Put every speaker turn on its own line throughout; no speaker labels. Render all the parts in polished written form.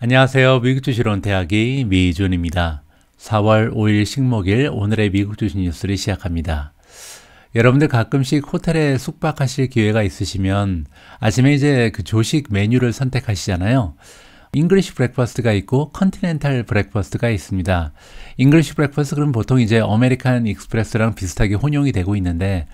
안녕하세요. 미국 주식론 대학의 미준입니다. 4월 5일 식목일 오늘의 미국 주식 뉴스를 시작합니다. 여러분들 가끔씩 호텔에 숙박하실 기회가 있으시면 아침에 이제 그 조식 메뉴를 선택하시잖아요. 잉글리시 브렉퍼스트가 있고 컨티넨탈 브렉퍼스트가 있습니다. 잉글리시 브렉퍼스트 그럼 보통 이제 아메리칸 익스프레스랑 비슷하게 혼용이 되고 있는데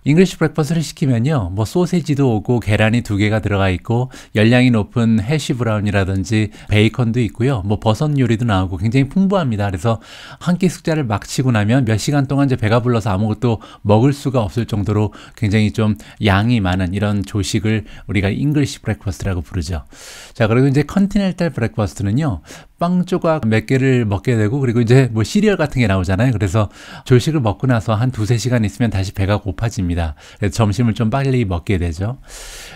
잉글리시 브렉퍼스트를 시키면요, 뭐 소세지도 오고 계란이 2개가 들어가 있고 열량이 높은 해시 브라운이라든지 베이컨도 있고요, 뭐 버섯 요리도 나오고 굉장히 풍부합니다. 그래서 한 끼 식사를 막 치고 나면 몇 시간 동안 이제 배가 불러서 아무것도 먹을 수가 없을 정도로 굉장히 좀 양이 많은 이런 조식을 우리가 잉글리시 브렉퍼스트라고 부르죠. 자, 그리고 이제 컨티넨탈 브렉퍼스트는요, 빵 조각 몇 개를 먹게 되고 그리고 이제 뭐 시리얼 같은 게 나오잖아요. 그래서 조식을 먹고 나서 한 2-3시간 있으면 다시 배가 고파집니다. 그래서 점심을 좀 빨리 먹게 되죠.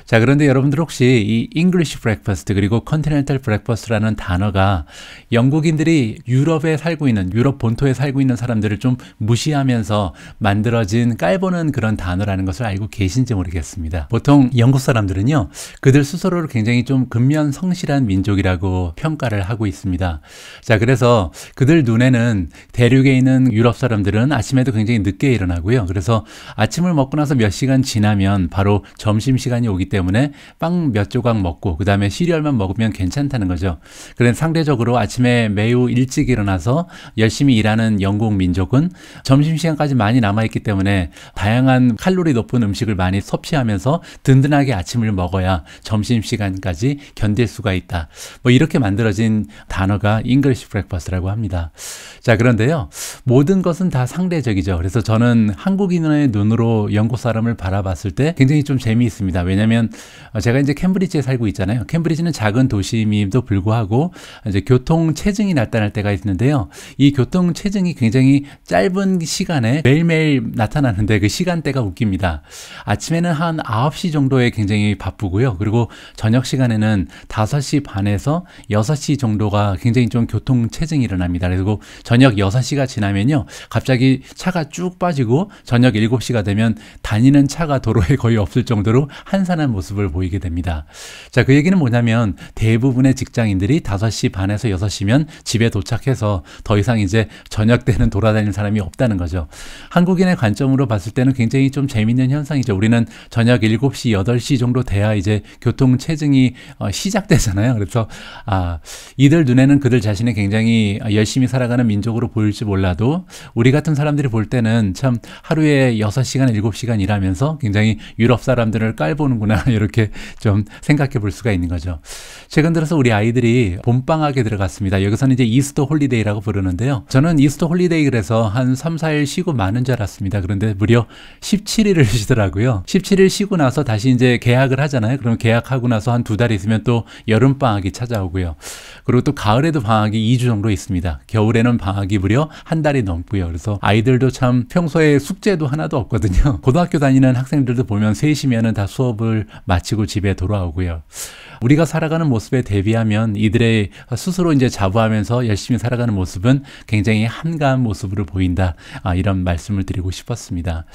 자, 그런데 여러분들 혹시 이 English breakfast 그리고 Continental breakfast라는 단어가 영국인들이 유럽에 살고 있는, 유럽 본토에 살고 있는 사람들을 좀 무시하면서 만들어진 깔보는 그런 단어라는 것을 알고 계신지 모르겠습니다. 보통 영국 사람들은요, 그들 스스로를 굉장히 좀 근면 성실한 민족이라고 평가를 하고 있습니다. 자, 그래서 그들 눈에는 대륙에 있는 유럽 사람들은 아침에도 굉장히 늦게 일어나고요. 그래서 아침을 먹고 나서 몇 시간 지나면 바로 점심시간이 오기 때문에 빵 몇 조각 먹고 그 다음에 시리얼만 먹으면 괜찮다는 거죠. 그래서 상대적으로 아침에 매우 일찍 일어나서 열심히 일하는 영국 민족은 점심시간까지 많이 남아있기 때문에 다양한 칼로리 높은 음식을 많이 섭취하면서 든든하게 아침을 먹어야 점심시간까지 견딜 수가 있다. 뭐 이렇게 만들어진 단어가 English breakfast라고 합니다. 자, 그런데요, 모든 것은 다 상대적이죠. 그래서 저는 한국인의 눈으로 영국 사람을 바라봤을 때 굉장히 좀 재미있습니다. 왜냐하면 제가 이제 캠브리지에 살고 있잖아요. 캠브리지는 작은 도시임에도 불구하고 이제 교통 체증이 나타날 때가 있는데요. 이 교통 체증이 굉장히 짧은 시간에 매일매일 나타나는데 그 시간대가 웃깁니다. 아침에는 한 9시 정도에 굉장히 바쁘고요. 그리고 저녁 시간에는 5시 반에서 6시 정도가 굉장히 좀 교통 체증이 일어납니다. 그리고 저녁 6시가 지나면요, 갑자기 차가 쭉 빠지고 저녁 7시가 되면 다니는 차가 도로에 거의 없을 정도로 한산한 모습을 보이게 됩니다. 자, 그 얘기는 뭐냐면 대부분의 직장인들이 5시 반에서 6시면 집에 도착해서 더 이상 이제 저녁 때는 돌아다니는 사람이 없다는 거죠. 한국인의 관점으로 봤을 때는 굉장히 좀 재밌는 현상이죠. 우리는 저녁 7시, 8시 정도 돼야 이제 교통 체증이 시작되잖아요. 그래서 이들 눈에는 그들 자신이 굉장히 열심히 살아가는 민족으로 보일지 몰라도 우리 같은 사람들이 볼 때는 참 하루에 6시간, 7시간 일하면서 굉장히 유럽 사람들을 깔보는구나 이렇게 좀 생각해 볼 수가 있는 거죠. 최근 들어서 우리 아이들이 봄방학에 들어갔습니다. 여기서는 이제 이스터 홀리데이라고 부르는데요. 저는 이스터 홀리데이 그래서 한 3-4일 쉬고 마는 줄 알았습니다. 그런데 무려 17일을 쉬더라고요. 17일 쉬고 나서 다시 이제 개학을 하잖아요. 그럼 개학하고 나서 한 2달 있으면 또 여름방학이 찾아오고요. 그리고 또 가을에도 방학이 2주 정도 있습니다. 겨울에는 방학이 무려 한 달이 넘고요. 그래서 아이들도 참 평소에 숙제도 하나도 없거든요. 고등학교 다니는 학생들도 보면 3시면은 다 수업을 마치고 집에 돌아오고요. 우리가 살아가는 모습에 대비하면 이들의 스스로 이제 자부하면서 열심히 살아가는 모습은 굉장히 한가한 모습으로 보인다. 이런 말씀을 드리고 싶었습니다.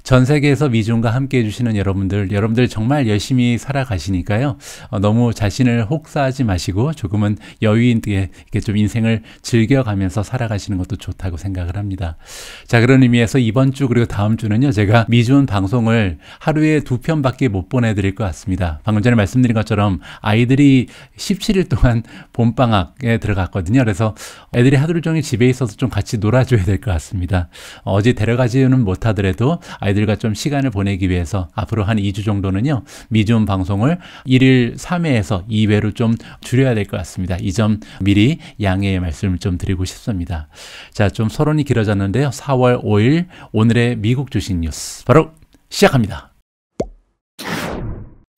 전 세계에서 미중과 함께 해주시는 여러분들 정말 열심히 살아가시니까요. 너무 자신을 혹사하지 마시고 조금은 여유 있게 이렇게 좀 인생을 즐겨가면서 살아가시는 것도 좋다고 생각을 합니다. 자, 그런 의미에서 이번 주 그리고 다음 주는요, 제가 미준 방송을 하루에 2편밖에 못 보내드릴 것 같습니다. 방금 전에 말씀드린 것처럼 아이들이 17일 동안 봄방학에 들어갔거든요. 그래서 애들이 하루 종일 집에 있어서 좀 같이 놀아줘야 될 것 같습니다. 어디 데려가지는 못하더라도 아이들과 좀 시간을 보내기 위해서 앞으로 한 2주 정도는요, 미준 방송을 1일 3회에서 2회로 좀 줄여야 될 것 같습니다. 이 점 미리 양해의 말씀을 좀 드리고 싶습니다. 자, 좀 서론이 길어졌는데요. 4월 5일 오늘의 미국 주식 뉴스 바로 시작합니다.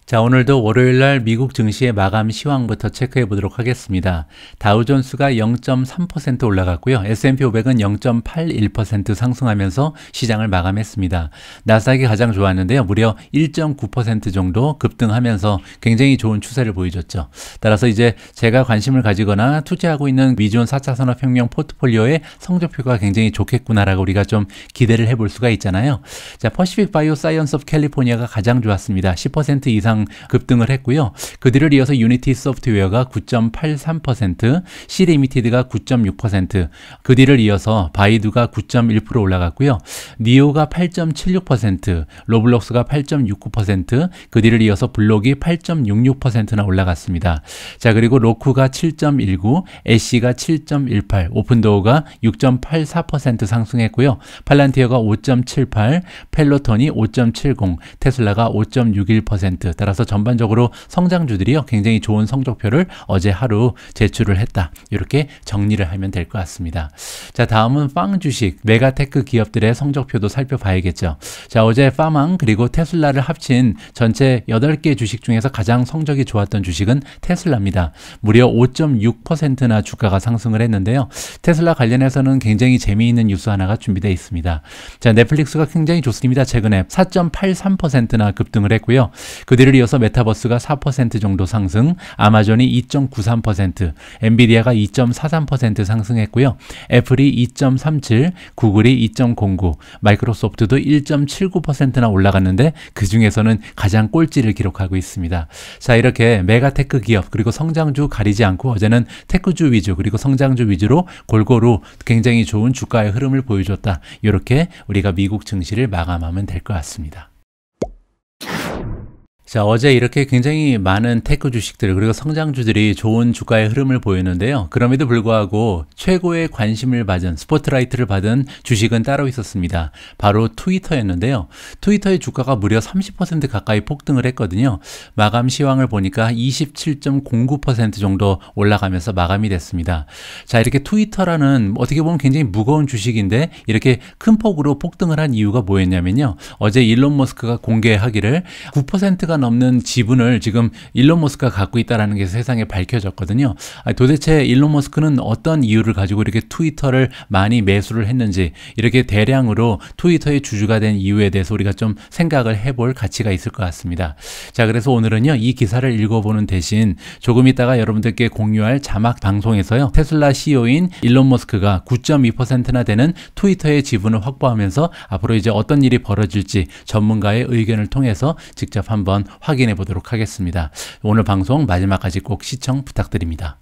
자, 오늘도 월요일날 미국 증시의 마감 시황부터 체크해 보도록 하겠습니다. 다우존스가 0.3% 올라갔고요. S&P 500은 0.81% 상승하면서 시장을 마감했습니다. 나스닥이 가장 좋았는데요. 무려 1.9% 정도 급등하면서 굉장히 좋은 추세를 보여줬죠. 따라서 이제 제가 관심을 가지거나 투자하고 있는 미준 4차 산업혁명 포트폴리오의 성적표가 굉장히 좋겠구나라고 우리가 좀 기대를 해볼 수가 있잖아요. 자, 퍼시픽 바이오 사이언스 오브 캘리포니아가 가장 좋았습니다. 10% 이상 이상 급등을 했고요. 그 뒤를 이어서 유니티 소프트웨어가 9.83%, C리미티드가 9.6%, 그 뒤를 이어서 바이두가 9.1% 올라갔고요. 니오가 8.76%, 로블록스가 8.69%, 그 뒤를 이어서 블록이 8.66%나 올라갔습니다. 자, 그리고 로쿠가 7.19, 애쉬가 7.18, 오픈도어가 6.84% 상승했고요. 팔란티어가 5.78, 펠로톤이 5.70, 테슬라가 5.61%. 따라서 전반적으로 성장주들이요, 굉장히 좋은 성적표를 어제 하루 제출을 했다. 이렇게 정리를 하면 될 것 같습니다. 자, 다음은 빵 주식, 메가테크 기업들의 성적표도 살펴봐야겠죠. 자, 어제 파망 그리고 테슬라를 합친 전체 8개 주식 중에서 가장 성적이 좋았던 주식은 테슬라입니다. 무려 5.6%나 주가가 상승을 했는데요. 테슬라 관련해서는 굉장히 재미있는 뉴스 하나가 준비되어 있습니다. 자, 넷플릭스가 굉장히 좋습니다. 최근에 4.83%나 급등을 했고요. 그 뒤를 이어서 메타버스가 4% 정도 상승, 아마존이 2.93%, 엔비디아가 2.43% 상승했고요. 애플이 2.37, 구글이 2.09, 마이크로소프트도 1.79%나 올라갔는데 그 중에서는 가장 꼴찌를 기록하고 있습니다. 자, 이렇게 메가테크 기업 그리고 성장주 가리지 않고 어제는 테크주 위주 그리고 성장주 위주로 골고루 굉장히 좋은 주가의 흐름을 보여줬다. 이렇게 우리가 미국 증시를 마감하면 될 것 같습니다. 자, 어제 이렇게 굉장히 많은 테크 주식들 그리고 성장주들이 좋은 주가의 흐름을 보였는데요. 그럼에도 불구하고 최고의 관심을 받은 스포트라이트를 받은 주식은 따로 있었습니다. 바로 트위터였는데요. 트위터의 주가가 무려 30% 가까이 폭등을 했거든요. 마감 시황을 보니까 27.09% 정도 올라가면서 마감이 됐습니다. 자, 이렇게 트위터라는 어떻게 보면 굉장히 무거운 주식인데 이렇게 큰 폭으로 폭등을 한 이유가 뭐였냐면요. 어제 일론 머스크가 공개하기를 9%가 넘는 지분을 지금 일론 머스크가 갖고 있다는 게 세상에 밝혀졌거든요. 도대체 일론 머스크는 어떤 이유를 가지고 이렇게 트위터를 많이 매수를 했는지, 이렇게 대량으로 트위터의 주주가 된 이유에 대해서 우리가 좀 생각을 해볼 가치가 있을 것 같습니다. 자, 그래서 오늘은요, 이 기사를 읽어보는 대신 조금 있다가 여러분들께 공유할 자막 방송에서요, 테슬라 CEO인 일론 머스크가 9.2%나 되는 트위터의 지분을 확보하면서 앞으로 이제 어떤 일이 벌어질지 전문가의 의견을 통해서 직접 한번 확인해 보도록 하겠습니다. 오늘 방송 마지막까지 꼭 시청 부탁드립니다.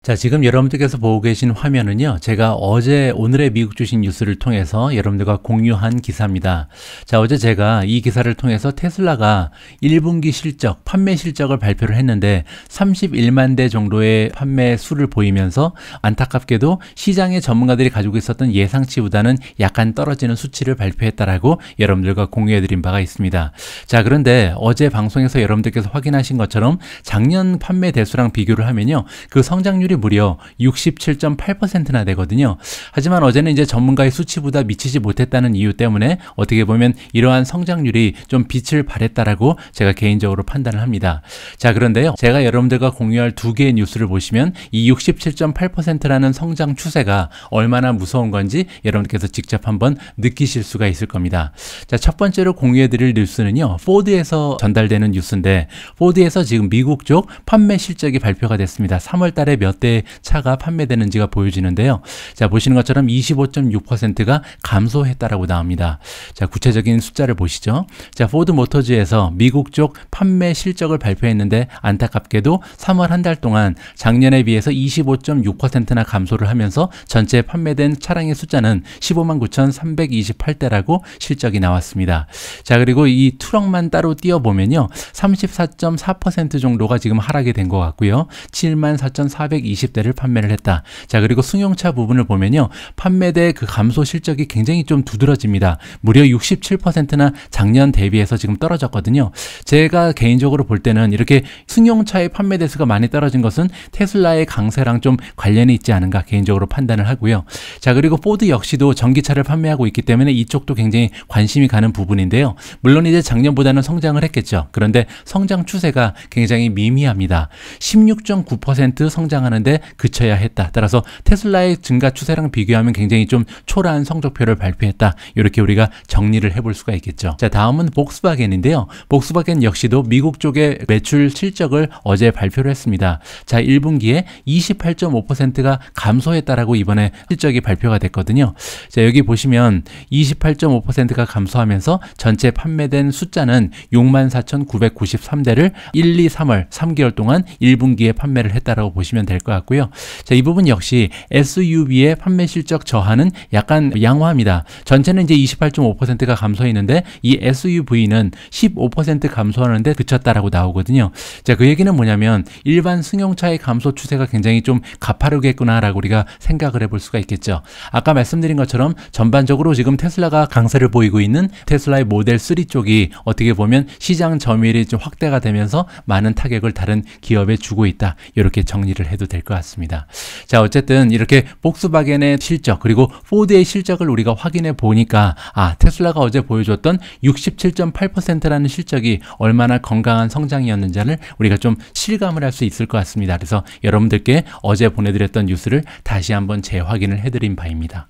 자, 지금 여러분들께서 보고 계신 화면은요, 제가 어제 오늘의 미국 주식 뉴스를 통해서 여러분들과 공유한 기사입니다. 자, 어제 제가 이 기사를 통해서 테슬라가 1분기 실적, 판매 실적을 발표를 했는데 31만 대 정도의 판매 수를 보이면서 안타깝게도 시장의 전문가들이 가지고 있었던 예상치보다는 약간 떨어지는 수치를 발표했다라고 여러분들과 공유해드린 바가 있습니다. 자, 그런데 어제 방송에서 여러분들께서 확인하신 것처럼 작년 판매 대수랑 비교를 하면요, 그 성장률이 무려 67.8%나 되거든요. 하지만 어제는 이제 전문가의 수치보다 미치지 못했다는 이유 때문에 어떻게 보면 이러한 성장률이 좀 빛을 발했다라고 제가 개인적으로 판단을 합니다. 자, 그런데요, 제가 여러분들과 공유할 두 개의 뉴스를 보시면 이 67.8%라는 성장 추세가 얼마나 무서운 건지 여러분들께서 직접 한번 느끼실 수가 있을 겁니다. 자, 첫 번째로 공유해드릴 뉴스는요, 포드에서 전달되는 뉴스인데, 포드에서 지금 미국 쪽 판매 실적이 발표가 됐습니다. 3월 달에 몇 대 차가 판매되는지가 보여지는데요. 자, 보시는 것처럼 25.6%가 감소했다라고 나옵니다. 자, 구체적인 숫자를 보시죠. 자, 포드 모터즈에서 미국 쪽 판매 실적을 발표했는데 안타깝게도 3월 한 달 동안 작년에 비해서 25.6%나 감소를 하면서 전체 판매된 차량의 숫자는 15만 9,328대라고 실적이 나왔습니다. 자, 그리고 이 트럭만 따로 띄워보면요, 34.4% 정도가 지금 하락이 된 것 같고요. 7만 4,420대를 판매를 했다. 자, 그리고 승용차 부분을 보면요, 판매대 그 감소 실적이 굉장히 좀 두드러집니다. 무려 67%나 작년 대비해서 지금 떨어졌거든요. 제가 개인적으로 볼 때는 이렇게 승용차의 판매 대수가 많이 떨어진 것은 테슬라의 강세랑 좀 관련이 있지 않은가 개인적으로 판단을 하고요. 자, 그리고 포드 역시도 전기차를 판매하고 있기 때문에 이쪽도 굉장히 관심이 가는 부분인데요. 물론 이제 작년보다는 성장을 했겠죠. 그런데 성장 추세가 굉장히 미미합니다. 16.9% 성장하는 성장하는데 그쳐야 했다. 따라서 테슬라의 증가 추세랑 비교하면 굉장히 좀 초라한 성적표를 발표했다. 이렇게 우리가 정리를 해볼 수가 있겠죠. 자, 다음은 복스바겐인데요. 복스바겐 역시도 미국 쪽의 매출 실적을 어제 발표를 했습니다. 자, 1분기에 28.5%가 감소했다라고 이번에 실적이 발표가 됐거든요. 자, 여기 보시면 28.5%가 감소하면서 전체 판매된 숫자는 64,993대를 1, 2, 3월 3개월 동안 1분기에 판매를 했다라고 보시면 될 것 같고요. 자, 이 부분 역시 SUV의 판매 실적 저하는 약간 양호합니다. 전체는 이제 28.5%가 감소했는데 이 SUV는 15% 감소하는데 그쳤다라고 나오거든요. 자, 그 얘기는 뭐냐면 일반 승용차의 감소 추세가 굉장히 좀 가파르겠구나라고 우리가 생각을 해볼 수가 있겠죠. 아까 말씀드린 것처럼 전반적으로 지금 테슬라가 강세를 보이고 있는 테슬라의 모델 3 쪽이 어떻게 보면 시장 점유율이 좀 확대가 되면서 많은 타격을 다른 기업에 주고 있다. 이렇게 정리를 해도 될 것 같습니다. 자, 어쨌든 이렇게 복스바겐의 실적 그리고 포드의 실적을 우리가 확인해 보니까 테슬라가 어제 보여줬던 67.8%라는 실적이 얼마나 건강한 성장이었는지를 우리가 좀 실감을 할 수 있을 것 같습니다. 그래서 여러분들께 어제 보내드렸던 뉴스를 다시 한번 재확인을 해드린 바입니다.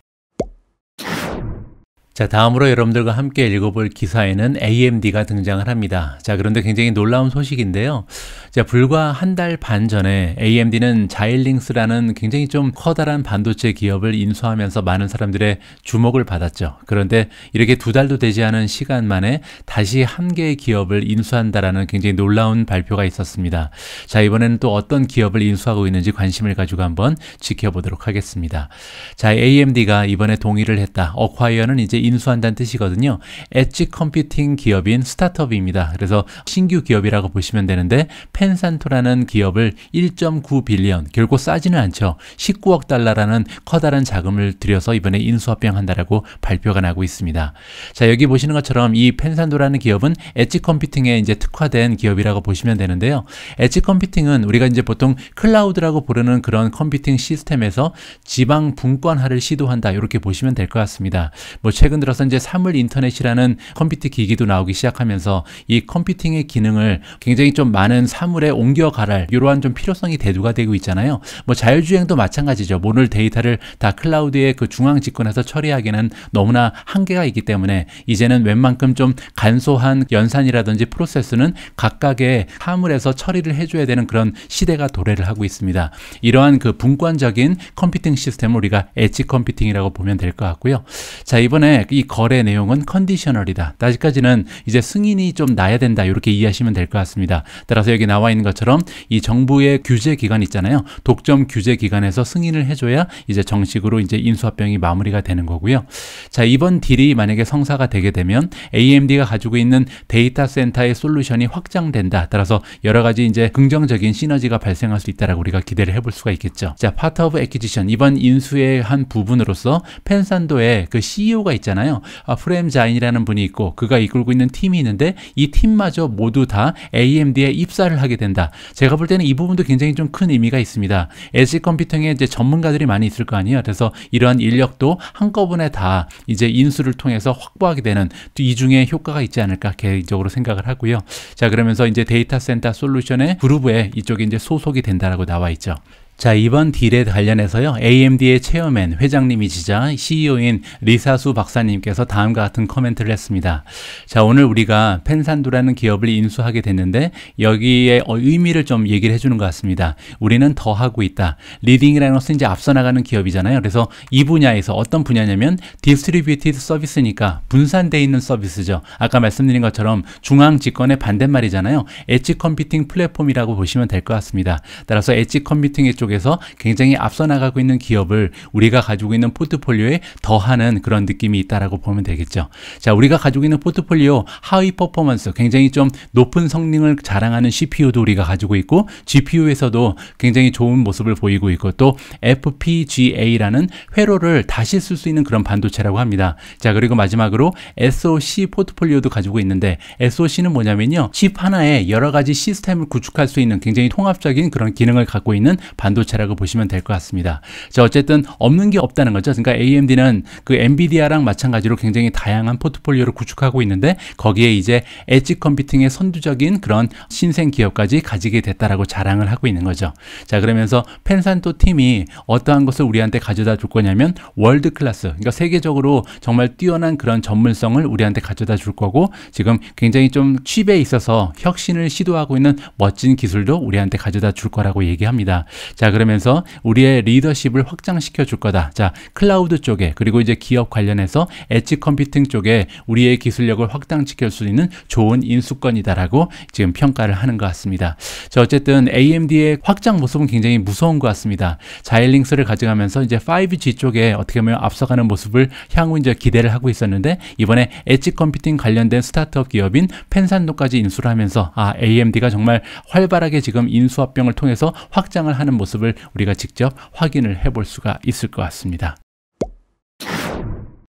자, 다음으로 여러분들과 함께 읽어볼 기사에는 AMD가 등장을 합니다. 자, 그런데 굉장히 놀라운 소식인데요. 자, 불과 한 달 반 전에 AMD는 자일링스라는 굉장히 좀 커다란 반도체 기업을 인수하면서 많은 사람들의 주목을 받았죠. 그런데 이렇게 2달도 되지 않은 시간 만에 다시 한 개의 기업을 인수한다라는 굉장히 놀라운 발표가 있었습니다. 자, 이번에는 또 어떤 기업을 인수하고 있는지 관심을 가지고 한번 지켜보도록 하겠습니다. 자, AMD가 이번에 동의를 했다. 어콰이어는 이제 인수한다는 뜻이거든요. 엣지 컴퓨팅 기업인 스타트업입니다. 그래서 신규 기업이라고 보시면 되는데 펜산토라는 기업을 1.9 빌리언, 결국 싸지는 않죠. 19억 달러라는 커다란 자금을 들여서 이번에 인수합병한다라고 발표가 나고 있습니다. 자, 여기 보시는 것처럼 이 펜산토라는 기업은 엣지 컴퓨팅에 이제 특화된 기업이라고 보시면 되는데요. 엣지 컴퓨팅은 우리가 이제 보통 클라우드라고 부르는 그런 컴퓨팅 시스템에서 지방 분권화를 시도한다. 이렇게 보시면 될 것 같습니다. 뭐 최근 들어서 이제 사물 인터넷이라는 컴퓨터 기기도 나오기 시작하면서 이 컴퓨팅의 기능을 굉장히 좀 많은 사물에 옮겨가랄 이러한 좀 필요성이 대두가 되고 있잖아요. 뭐 자율주행도 마찬가지죠. 모든 데이터를 다 클라우드의 그 중앙 집권에서 처리하기는 너무나 한계가 있기 때문에 이제는 웬만큼 좀 간소한 연산이라든지 프로세스는 각각의 사물에서 처리를 해줘야 되는 그런 시대가 도래를 하고 있습니다. 이러한 그 분권적인 컴퓨팅 시스템을 우리가 엣지 컴퓨팅이라고 보면 될 것 같고요. 자, 이번에 이 거래 내용은 컨디셔널이다. 아직까지는 이제 승인이 좀 나야 된다. 이렇게 이해하시면 될 것 같습니다. 따라서 여기 나와 있는 것처럼 이 정부의 규제 기관 있잖아요. 독점 규제 기관에서 승인을 해줘야 이제 정식으로 이제 인수합병이 마무리가 되는 거고요. 자, 이번 딜이 만약에 성사가 되게 되면 AMD가 가지고 있는 데이터 센터의 솔루션이 확장된다. 따라서 여러 가지 이제 긍정적인 시너지가 발생할 수 있다라고 우리가 기대를 해볼 수가 있겠죠. 자, 파트 오브 애퀴지션 이번 인수의 한 부분으로서 펜산도의 그 CEO가 있잖아요. 프레임 자인이라는 분이 있고 그가 이끌고 있는 팀이 있는데 이 팀마저 모두 다 AMD에 입사를 하게 된다. 제가 볼 때는 이 부분도 굉장히 좀 큰 의미가 있습니다. 엣지 컴퓨팅에 이제 전문가들이 많이 있을 거 아니에요. 그래서 이러한 인력도 한꺼번에 다 이제 인수를 통해서 확보하게 되는 이 중에 효과가 있지 않을까 개인적으로 생각을 하고요. 자, 그러면서 이제 데이터 센터 솔루션의 그룹에 이쪽에 이제 소속이 된다라고 나와 있죠. 자, 이번 딜에 관련해서요, AMD의 체어맨, 회장님이시자 CEO인 리사수 박사님께서 다음과 같은 코멘트를 했습니다. 자, 오늘 우리가 펜산도라는 기업을 인수하게 됐는데 여기에 의미를 좀 얘기를 해주는 것 같습니다. 우리는 더 하고 있다. 리딩이라는 것은 이제 앞서 나가는 기업이잖아요. 그래서 이 분야에서 어떤 분야냐면 디스트리뷰티드 서비스니까 분산되어 있는 서비스죠. 아까 말씀드린 것처럼 중앙 집권의 반대말이잖아요. 엣지 컴퓨팅 플랫폼이라고 보시면 될 것 같습니다. 따라서 엣지 컴퓨팅의 쪽에서 굉장히 앞서 나가고 있는 기업을 우리가 가지고 있는 포트폴리오에 더하는 그런 느낌이 있다라고 보면 되겠죠. 자, 우리가 가지고 있는 포트폴리오 하이 퍼포먼스, 굉장히 좀 높은 성능을 자랑하는 CPU도 우리가 가지고 있고 GPU에서도 굉장히 좋은 모습을 보이고 있고 또 FPGA라는 회로를 다시 쓸 수 있는 그런 반도체라고 합니다. 자, 그리고 마지막으로 SoC 포트폴리오도 가지고 있는데 SoC는 뭐냐면요, 칩 하나에 여러 가지 시스템을 구축할 수 있는 굉장히 통합적인 그런 기능을 갖고 있는 반도체 반도체라고 보시면 될 것 같습니다. 자, 어쨌든 없는 게 없다는 거죠. 그러니까 AMD는 그 엔비디아랑 마찬가지로 굉장히 다양한 포트폴리오를 구축하고 있는데 거기에 이제 엣지 컴퓨팅의 선두적인 그런 신생 기업까지 가지게 됐다라고 자랑을 하고 있는 거죠. 자, 그러면서 펜산토 팀이 어떠한 것을 우리한테 가져다 줄 거냐면 월드 클래스, 그러니까 세계적으로 정말 뛰어난 그런 전문성을 우리한테 가져다 줄 거고 지금 굉장히 좀 칩에 있어서 혁신을 시도하고 있는 멋진 기술도 우리한테 가져다 줄 거라고 얘기합니다. 자, 그러면서 우리의 리더십을 확장시켜 줄 거다. 자, 클라우드 쪽에 그리고 이제 기업 관련해서 엣지 컴퓨팅 쪽에 우리의 기술력을 확장시킬 수 있는 좋은 인수권이다라고 지금 평가를 하는 것 같습니다. 자, 어쨌든 AMD의 확장 모습은 굉장히 무서운 것 같습니다. 자일링스를 가져가면서 이제 5G 쪽에 어떻게 보면 앞서가는 모습을 향후 이제 기대를 하고 있었는데 이번에 엣지 컴퓨팅 관련된 스타트업 기업인 펜산도까지 인수를 하면서 AMD가 정말 활발하게 지금 인수합병을 통해서 확장을 하는 모습을 우리가 직접 확인을 해볼 수가 있을 것 같습니다.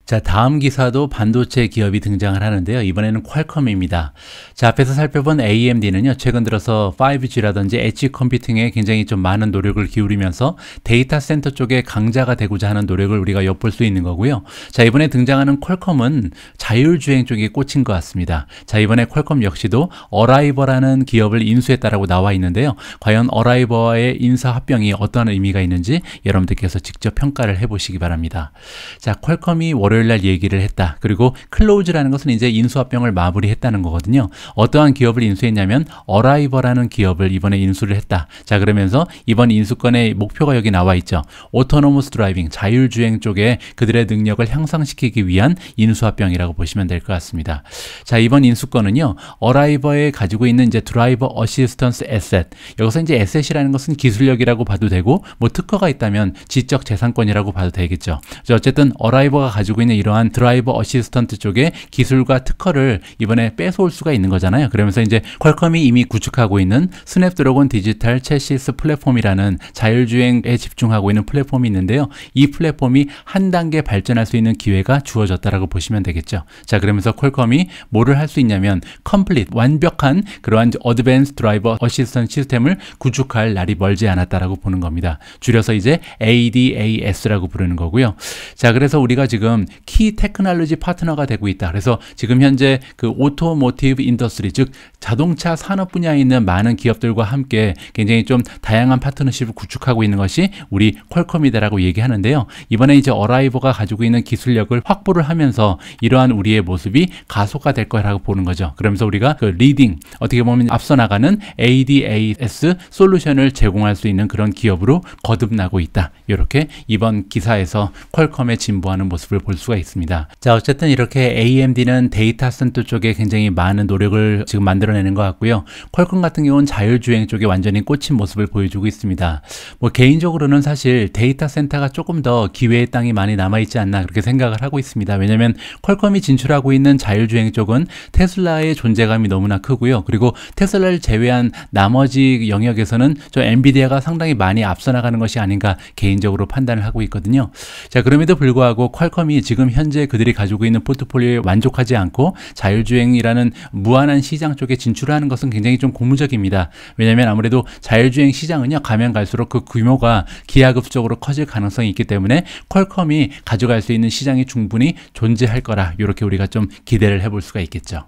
자, 다음 기사도 반도체 기업이 등장을 하는데요. 이번에는 퀄컴입니다. 자, 앞에서 살펴본 AMD는요, 최근 들어서 5G라든지 엣지 컴퓨팅에 굉장히 좀 많은 노력을 기울이면서 데이터 센터 쪽에 강자가 되고자 하는 노력을 우리가 엿볼 수 있는 거고요. 자, 이번에 등장하는 퀄컴은 자율주행 쪽에 꽂힌 것 같습니다. 자, 이번에 퀄컴 역시도 어라이버라는 기업을 인수했다라고 나와 있는데요. 과연 어라이버와의 인사 합병이 어떠한 의미가 있는지 여러분들께서 직접 평가를 해보시기 바랍니다. 자, 퀄컴이 월요일날 얘기를 했다. 그리고 클로우즈라는 것은 이제 인수합병을 마무리했다는 거거든요. 어떠한 기업을 인수했냐면 어라이버라는 기업을 이번에 인수를 했다. 자, 그러면서 이번 인수권의 목표가 여기 나와 있죠. 오토노머스 드라이빙, 자율주행 쪽에 그들의 능력을 향상시키기 위한 인수합병이라고 보시면 될 것 같습니다. 자, 이번 인수권은요, 어라이버에 가지고 있는 이제 드라이버 어시스턴스 에셋, 여기서 이제 에셋이라는 것은 기술력이라고 봐도 되고 뭐 특허가 있다면 지적 재산권이라고 봐도 되겠죠. 어쨌든 어라이버가 가지고 있는 이러한 드라이버 어시스턴트 쪽의 기술과 특허를 이번에 뺏어올 수가 있는 거잖아요. 그러면서 이제 퀄컴이 이미 구축하고 있는 스냅드래곤 디지털 채시스 플랫폼이라는 자율주행에 집중하고 있는 플랫폼이 있는데요. 이 플랫폼이 한 단계 발전할 수 있는 기회가 주어졌다라고 보시면 되겠죠. 자, 그러면서 퀄컴이 뭐를 할 수 있냐면 컴플릿, 완벽한 그러한 어드밴스 드라이버 어시스턴트 시스템을 구축할 날이 멀지 않았다라고 보는 겁니다. 줄여서 이제 ADAS라고 부르는 거고요. 자, 그래서 우리가 지금 키 테크놀로지 파트너가 되고 있다. 그래서 지금 현재 그 오토모티브 인더스트리, 즉 자동차 산업 분야에 있는 많은 기업들과 함께 굉장히 좀 다양한 파트너십을 구축하고 있는 것이 우리 퀄컴이다라고 얘기하는데요. 이번에 이제 어라이버가 가지고 있는 기술력을 확보를 하면서 이러한 우리의 모습이 가속화될 거라고 보는 거죠. 그러면서 우리가 그 리딩, 어떻게 보면 앞서 나가는 ADAS 솔루션을 제공할 수 있는 그런 기업으로 거듭나고 있다. 이렇게 이번 기사에서 퀄컴의 진보하는 모습을 볼 수가 있습니다. 자, 어쨌든 이렇게 AMD는 데이터 센터 쪽에 굉장히 많은 노력을 지금 만들어내는 것 같고요. 퀄컴 같은 경우는 자율주행 쪽에 완전히 꽂힌 모습을 보여주고 있습니다. 뭐 개인적으로는 사실 데이터 센터가 조금 더 기회의 땅이 많이 남아있지 않나 그렇게 생각을 하고 있습니다. 왜냐하면 퀄컴이 진출하고 있는 자율주행 쪽은 테슬라의 존재감이 너무나 크고요. 그리고 테슬라를 제외한 나머지 영역에서는 저 엔비디아가 상당히 많이 앞서 나가는 것이 아닌가 개인적으로 판단을 하고 있거든요. 자, 그럼에도 불구하고 퀄컴이 지금 현재 그들이 가지고 있는 포트폴리오에 만족하지 않고 자율주행이라는 무한한 시장 쪽에 진출하는 것은 굉장히 좀 고무적입니다. 왜냐하면 아무래도 자율주행 시장은요, 가면 갈수록 그 규모가 기하급수적으로 커질 가능성이 있기 때문에 퀄컴이 가져갈 수 있는 시장이 충분히 존재할 거라 이렇게 우리가 좀 기대를 해볼 수가 있겠죠.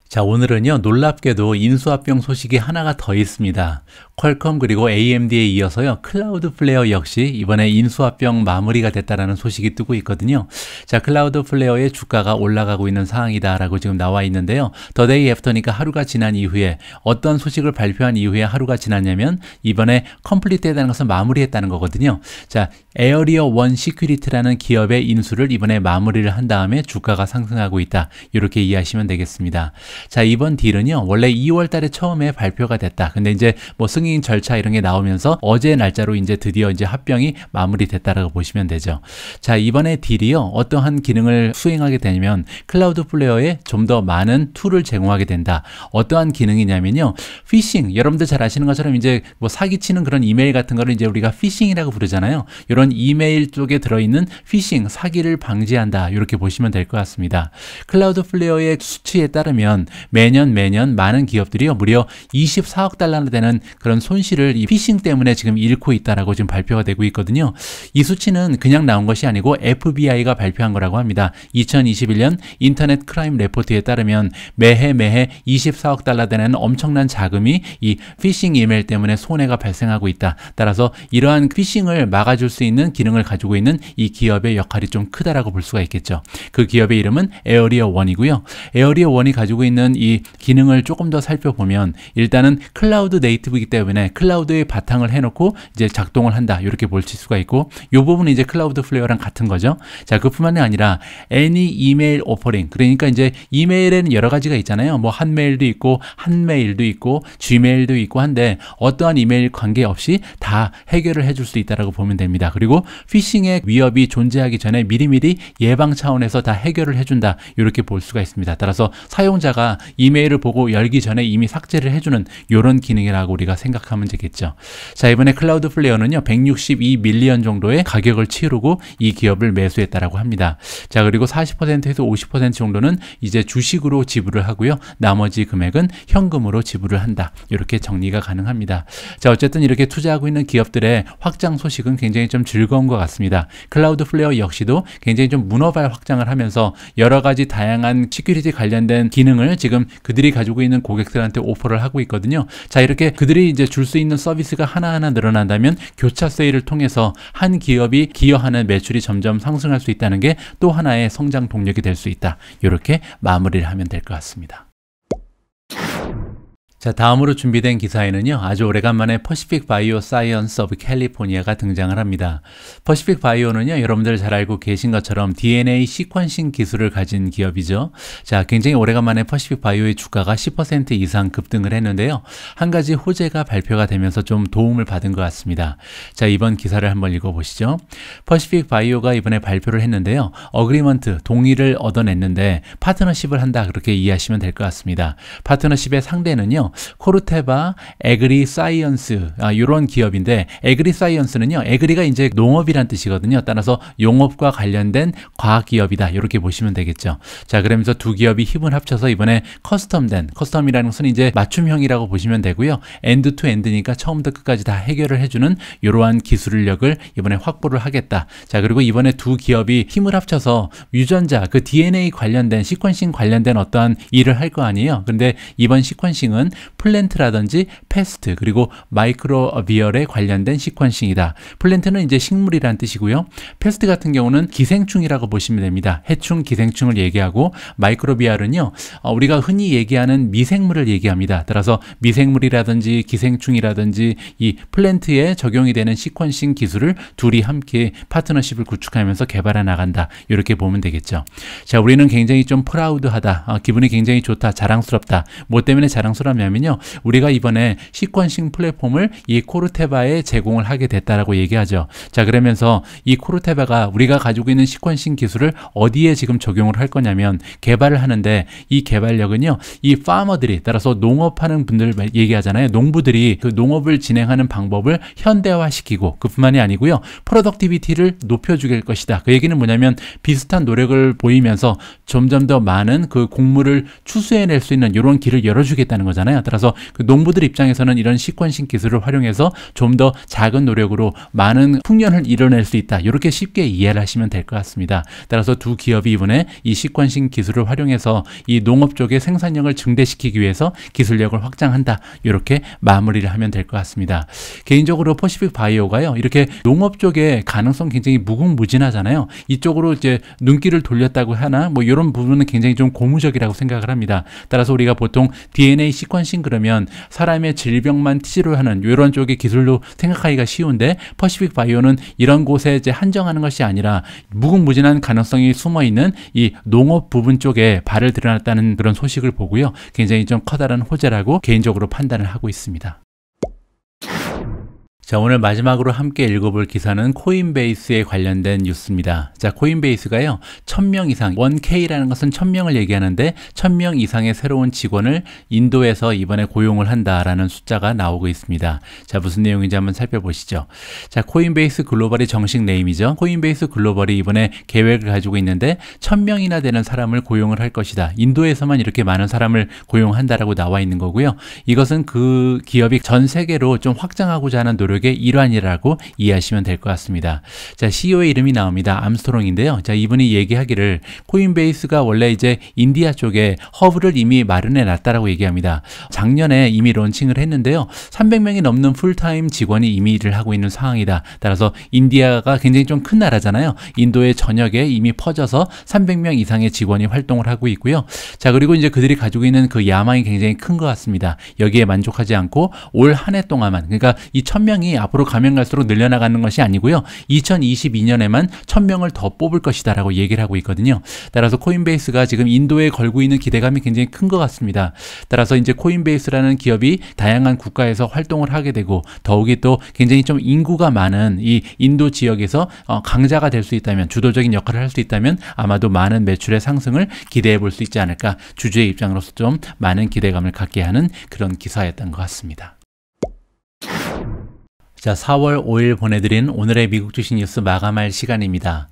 자, 오늘은요, 놀랍게도 인수합병 소식이 하나가 더 있습니다. 퀄컴 그리고 AMD에 이어서요, 클라우드 플레어 역시 이번에 인수합병 마무리가 됐다라는 소식이 뜨고 있거든요. 자, 클라우드 플레어의 주가가 올라가고 있는 상황이다라고 지금 나와 있는데요. 더 데이 애프터니까 하루가 지난 이후에 어떤 소식을 발표한 이후에 하루가 지났냐면 이번에 컴플리트했다는 것은 마무리했다는 거거든요. 자, 에어리어 원 시큐리티라는 기업의 인수를 이번에 마무리를 한 다음에 주가가 상승하고 있다. 이렇게 이해하시면 되겠습니다. 자, 이번 딜은요, 원래 2월 달에 처음에 발표가 됐다. 근데 이제 뭐 승인 절차 이런 게 나오면서 어제 날짜로 이제 드디어 이제 합병이 마무리됐다라고 보시면 되죠. 자, 이번에 딜이요, 어떠한 기능을 수행하게 되냐면 클라우드 플레어에 좀 더 많은 툴을 제공하게 된다. 어떠한 기능이냐면요, 피싱, 여러분들 잘 아시는 것처럼 이제 뭐 사기치는 그런 이메일 같은 거를 이제 우리가 피싱이라고 부르잖아요. 이런 이메일 쪽에 들어있는 피싱, 사기를 방지한다. 이렇게 보시면 될 것 같습니다. 클라우드 플레어의 수치에 따르면 보면 매년 많은 기업들이요 무려 24억 달러나 되는 그런 손실을 이 피싱 때문에 지금 잃고 있다라고 지금 발표가 되고 있거든요. 이 수치는 그냥 나온 것이 아니고 FBI가 발표한 거라고 합니다. 2021년 인터넷 크라임 레포트에 따르면 매해 24억 달러 되는 엄청난 자금이 이 피싱 이메일 때문에 손해가 발생하고 있다. 따라서 이러한 피싱을 막아줄 수 있는 기능을 가지고 있는 이 기업의 역할이 좀 크다라고 볼 수가 있겠죠. 그 기업의 이름은 에어리어 원이고요. 에어리어 원이 가지고 있는 이 기능을 조금 더 살펴보면 일단은 클라우드 네이티브이기 때문에 클라우드에 바탕을 해놓고 이제 작동을 한다. 이렇게 볼 수가 있고 이 부분은 이제 클라우드 플레이어랑 같은 거죠. 자, 그뿐만이 아니라 any email offering, 그러니까 이제 이메일에는 여러 가지가 있잖아요. 뭐 한메일도 있고 한메일도 있고 gmail도 있고 한데 어떠한 이메일 관계없이 다 해결을 해줄 수 있다라고 보면 됩니다. 그리고 피싱의 위협이 존재하기 전에 미리미리 예방 차원에서 다 해결을 해준다. 이렇게 볼 수가 있습니다. 따라서 사용자가 이메일을 보고 열기 전에 이미 삭제를 해주는 이런 기능이라고 우리가 생각하면 되겠죠. 자, 이번에 클라우드 플레이어는요 162 밀리언 정도의 가격을 치르고 이 기업을 매수했다라고 합니다. 자, 그리고 40%에서 50% 정도는 이제 주식으로 지불을 하고요. 나머지 금액은 현금으로 지불을 한다. 이렇게 정리가 가능합니다. 자, 어쨌든 이렇게 투자하고 있는 기업들의 확장 소식은 굉장히 좀 즐거운 것 같습니다. 클라우드 플레이어 역시도 굉장히 좀 문어발 확장을 하면서 여러 가지 다양한 시큐리티 관련된 기능을 지금 그들이 가지고 있는 고객들한테 오퍼를 하고 있거든요. 자, 이렇게 그들이 이제 줄 수 있는 서비스가 하나하나 늘어난다면 교차 세일을 통해서 한 기업이 기여하는 매출이 점점 상승할 수 있다는 게 또 하나의 성장 동력이 될 수 있다. 이렇게 마무리를 하면 될 것 같습니다. 자, 다음으로 준비된 기사에는요 아주 오래간만에 퍼시픽 바이오 사이언스 오브 캘리포니아가 등장을 합니다. 퍼시픽 바이오는요 여러분들 잘 알고 계신 것처럼 DNA 시퀀싱 기술을 가진 기업이죠. 자, 굉장히 오래간만에 퍼시픽 바이오의 주가가 10% 이상 급등을 했는데요. 한 가지 호재가 발표가 되면서 좀 도움을 받은 것 같습니다. 자, 이번 기사를 한번 읽어보시죠. 퍼시픽 바이오가 이번에 발표를 했는데요. 어그리먼트, 동의를 얻어냈는데 파트너십을 한다. 그렇게 이해하시면 될 것 같습니다. 파트너십의 상대는요. 코르테바 에그리사이언스 이런 기업인데 에그리사이언스는요 에그리가 이제 농업이란 뜻이거든요. 따라서 용업과 관련된 과학기업이다 이렇게 보시면 되겠죠. 자, 그러면서 두 기업이 힘을 합쳐서 이번에 커스텀이라는 것은 이제 맞춤형이라고 보시면 되고요. 엔드 투 엔드니까 처음부터 끝까지 다 해결을 해주는 이러한 기술력을 이번에 확보를 하겠다. 자, 그리고 이번에 두 기업이 힘을 합쳐서 유전자 그 DNA 관련된 시퀀싱 관련된 어떠한 일을 할 거 아니에요. 근데 이번 시퀀싱은 플랜트라든지 패스트 그리고 마이크로비얼에 관련된 시퀀싱이다. 플랜트는 이제 식물이란 뜻이고요. 패스트 같은 경우는 기생충이라고 보시면 됩니다. 해충, 기생충을 얘기하고 마이크로비얼은요 우리가 흔히 얘기하는 미생물을 얘기합니다. 따라서 미생물이라든지 기생충이라든지 이 플랜트에 적용이 되는 시퀀싱 기술을 둘이 함께 파트너십을 구축하면서 개발해 나간다. 이렇게 보면 되겠죠. 자, 우리는 굉장히 좀 프라우드하다. 기분이 굉장히 좋다. 자랑스럽다. 뭐 때문에 자랑스럽냐면요. 우리가 이번에 시퀀싱 플랫폼을 이 코르테바에 제공을 하게 됐다라고 얘기하죠. 자, 그러면서 이 코르테바가 우리가 가지고 있는 시퀀싱 기술을 어디에 지금 적용을 할 거냐면 개발을 하는데 이 개발력은요. 이 파머들이 따라서 농업하는 분들 얘기하잖아요. 농부들이 그 농업을 진행하는 방법을 현대화시키고 그뿐만이 아니고요. 프로덕티비티를 높여주길 것이다. 그 얘기는 뭐냐면 비슷한 노력을 보이면서 점점 더 많은 그 곡물을 추수해낼 수 있는 이런 길을 열어주겠다는 거잖아요. 따라서 그 농부들 입장에서는 이런 시퀀싱 기술을 활용해서 좀 더 작은 노력으로 많은 풍년을 이뤄낼 수 있다. 이렇게 쉽게 이해를 하시면 될 것 같습니다. 따라서 두 기업이 이번에 이 시퀀싱 기술을 활용해서 이 농업 쪽의 생산력을 증대시키기 위해서 기술력을 확장한다. 이렇게 마무리를 하면 될 것 같습니다. 개인적으로 퍼시픽 바이오가요. 이렇게 농업 쪽의 가능성 굉장히 무궁무진하잖아요. 이쪽으로 이제 눈길을 돌렸다고 하나 뭐 이런 부분은 굉장히 좀 고무적이라고 생각을 합니다. 따라서 우리가 보통 DNA 시퀀싱 그러면 사람의 질병만 치료하는 이런 쪽의 기술로 생각하기가 쉬운데 퍼시픽 바이오는 이런 곳에 이제 한정하는 것이 아니라 무궁무진한 가능성이 숨어 있는 이 농업 부분 쪽에 발을 들여놨다는 그런 소식을 보고요. 굉장히 좀 커다란 호재라고 개인적으로 판단을 하고 있습니다. 자, 오늘 마지막으로 함께 읽어볼 기사는 코인베이스에 관련된 뉴스입니다. 자, 코인베이스가요, 1000명 이상, 1K라는 것은 1000명을 얘기하는데 1000명 이상의 새로운 직원을 인도에서 이번에 고용을 한다라는 숫자가 나오고 있습니다. 자, 무슨 내용인지 한번 살펴보시죠. 자, 코인베이스 글로벌이 정식 네임이죠. 코인베이스 글로벌이 이번에 계획을 가지고 있는데 1000명이나 되는 사람을 고용을 할 것이다. 인도에서만 이렇게 많은 사람을 고용한다라고 나와 있는 거고요. 이것은 그 기업이 전 세계로 좀 확장하고자 하는 노력의 일환이라고 이해하시면 될 것 같습니다. 자, CEO의 이름이 나옵니다. 암스트롱인데요. 자, 이분이 얘기하기를 코인베이스가 원래 이제 인디아 쪽에 허브를 이미 마련해 놨다라고 얘기합니다. 작년에 이미 론칭을 했는데요. 300명이 넘는 풀타임 직원이 이미 일을 하고 있는 상황이다. 따라서 인디아가 굉장히 좀 큰 나라잖아요. 인도의 전역에 이미 퍼져서 300명 이상의 직원이 활동을 하고 있고요. 자, 그리고 이제 그들이 가지고 있는 그 야망이 굉장히 큰 것 같습니다. 여기에 만족하지 않고 올 한 해 동안만, 그러니까 이 1000명이 앞으로 가면 갈수록 늘려나가는 것이 아니고요. 2022년에만 1000명을 더 뽑을 것이다라고 얘기를 하고 있거든요. 따라서 코인베이스가 지금 인도에 걸고 있는 기대감이 굉장히 큰 것 같습니다. 따라서 이제 코인베이스라는 기업이 다양한 국가에서 활동을 하게 되고 더욱이 또 굉장히 좀 인구가 많은 이 인도 지역에서 강자가 될 수 있다면, 주도적인 역할을 할 수 있다면 아마도 많은 매출의 상승을 기대해 볼 수 있지 않을까, 주주의 입장으로서 좀 많은 기대감을 갖게 하는 그런 기사였던 것 같습니다. 자, 4월 5일 보내드린 오늘의 미국 주식 뉴스 마감할 시간입니다.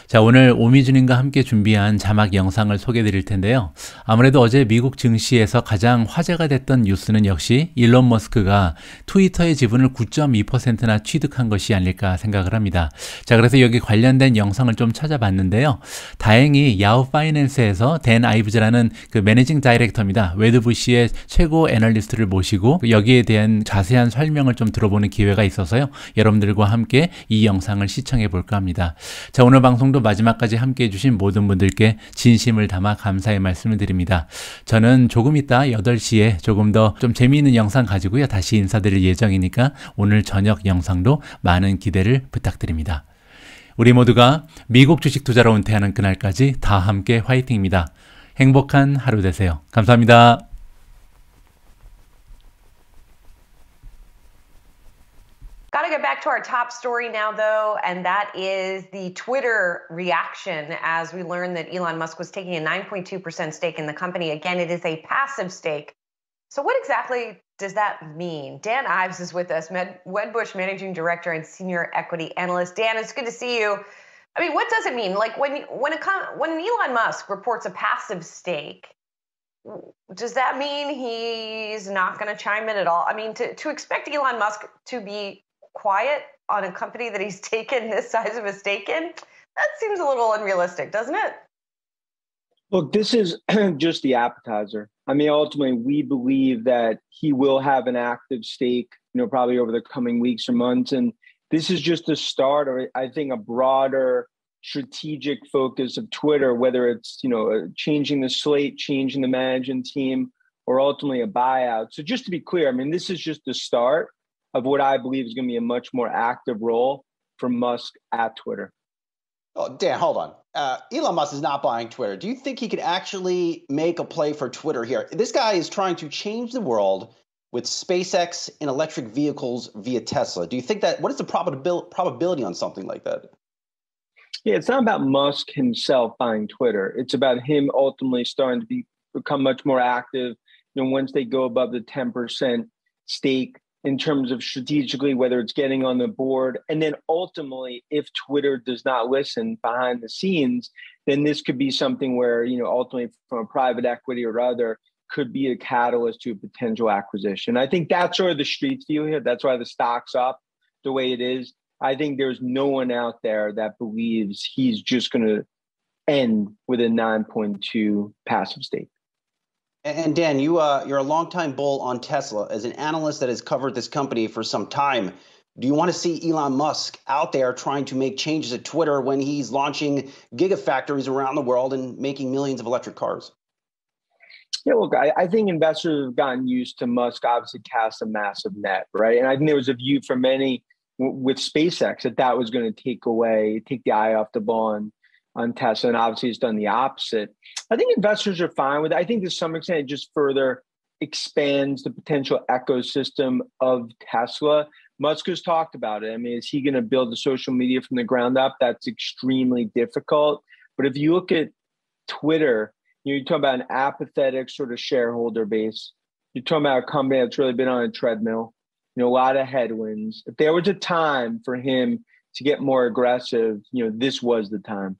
자, 오늘 오미준님과 함께 준비한 자막 영상을 소개해 드릴 텐데요. 아무래도 어제 미국 증시에서 가장 화제가 됐던 뉴스는 역시 일론 머스크가 트위터의 지분을 9.2%나 취득한 것이 아닐까 생각을 합니다. 자, 그래서 여기 관련된 영상을 좀 찾아봤는데요. 다행히 야후 파이낸스에서 댄 아이브즈라는 그 매니징 다이렉터입니다. 웨드부시의 최고 애널리스트를 모시고 여기에 대한 자세한 설명을 좀 들어보는 기회가 있어서요. 여러분들과 함께 이 영상을 시청해 볼까 합니다. 자, 오늘 방송도 마지막까지 함께 해주신 모든 분들께 진심을 담아 감사의 말씀을 드립니다. 저는 조금 이따 8시에 조금 더 좀 재미있는 영상 가지고요. 다시 인사드릴 예정이니까 오늘 저녁 영상도 많은 기대를 부탁드립니다. 우리 모두가 미국 주식 투자로 은퇴하는 그날까지 다 함께 화이팅입니다. 행복한 하루 되세요. 감사합니다.
Got to get back to our top story now, though, and that is the Twitter reaction as we learned that Elon Musk was taking a 9.2% stake in the company. Again, it is a passive stake. So what exactly does that mean? Dan Ives is with us, Wedbush Managing Director and Senior Equity Analyst. Dan, it's good to see you. I mean, what does it mean? Like when Elon Musk reports a passive stake, does that mean he's not going to chime in at all? I mean, to expect Elon Musk to be quiet on a company that he's taken this size of a stake in, that seems a little unrealistic, doesn't it?
Look, this is just the appetizer. I mean, ultimately, we believe that he will have an active stake, probably over the coming weeks or months. And this is just the start of, I think, a broader strategic focus of Twitter, whether it's, changing the slate, changing the management team, or ultimately a buyout. So just to be clear, I mean, this is just the start of what I believe is going to be a much more active role for Musk at Twitter.
Oh, Dan, hold on. Elon Musk is not buying Twitter. Do you think he could actually make a play for Twitter here? This guy is trying to change the world with SpaceX and electric vehicles via Tesla. Do you think that, what is the probability on something like that?
Yeah, it's not about Musk himself buying Twitter. It's about him ultimately starting to become much more active, once they go above the 10% stake, in terms of strategically, whether it's getting on the board. And then ultimately, if Twitter does not listen behind the scenes, then this could be something where, ultimately from a private equity or other, could be a catalyst to a potential acquisition. I think that's sort of the street's view here. That's why the stock's up the way it is. I think there's no one out there that believes he's just going to end with a 9.2 passive stake.
And Dan, you're a longtime bull on Tesla. As an analyst that has covered this company for some time, do you want to see Elon Musk out there trying to make changes at Twitter when he's launching gigafactories around the world and making millions of electric cars?
Yeah, look, I think investors have gotten used to Musk obviously cast a massive net, right? And I think there was a view for many with SpaceX that was going to take the eye off the ball on Tesla, and obviously it's done the opposite. I think investors are fine with it. I think to some extent it just further expands the potential ecosystem of Tesla. Musk has talked about it. I mean, is he going to build the social media from the ground up? That's extremely difficult. But if you look at Twitter, you're talking about an apathetic sort of shareholder base. You're talking about a company that's really been on a treadmill, a lot of headwinds. If there was a time for him to get more aggressive, this was the time.